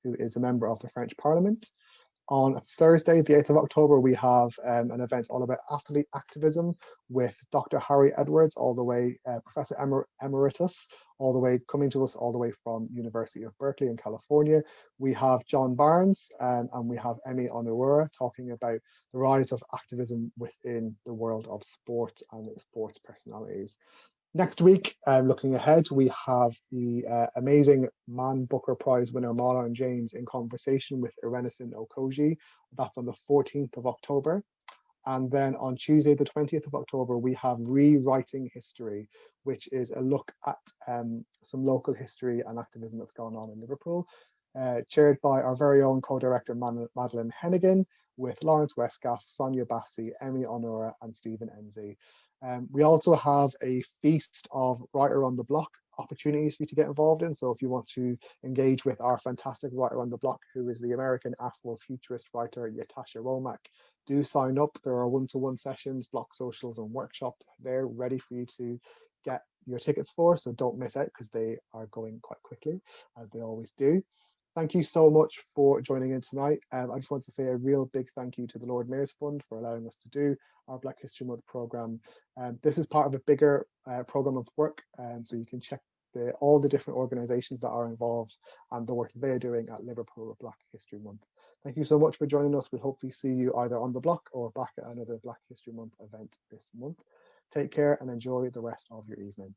who is a member of the French Parliament. On Thursday, the 8th of October, we have an event all about athlete activism with Dr. Harry Edwards, all the way, Professor Emeritus, all the way coming to us all the way from University of Berkeley in California. We have John Barnes and we have Emmy Onuora talking about the rise of activism within the world of sport and sports personalities. Next week, looking ahead, we have the amazing Man Booker Prize winner Marlon James in conversation with Irenison Okoji. That's on the 14th of October. And then on Tuesday, the 20th of October, we have Rewriting History, which is a look at some local history and activism that's gone on in Liverpool, chaired by our very own co-director Madeleine Hennigan, with Lawrence Westgaff, Sonia Bassi, Emmy Honora, and Stephen Enzi. We also have a feast of Writer on the Block opportunities for you to get involved in. So if you want to engage with our fantastic Writer on the Block, who is the American Afrofuturist writer Yatasha Womack, do sign up. There are one-to-one sessions, block socials, and workshops there ready for you to get your tickets for. So don't miss out, because they are going quite quickly, as they always do. Thank you so much for joining in tonight. I just want to say a real big thank you to the Lord Mayor's Fund for allowing us to do our Black History Month programme. This is part of a bigger programme of work, so you can check all the different organisations that are involved and the work they're doing at Liverpool Black History Month. Thank you so much for joining us. We'll hopefully see you either on the block or back at another Black History Month event this month. Take care and enjoy the rest of your evening.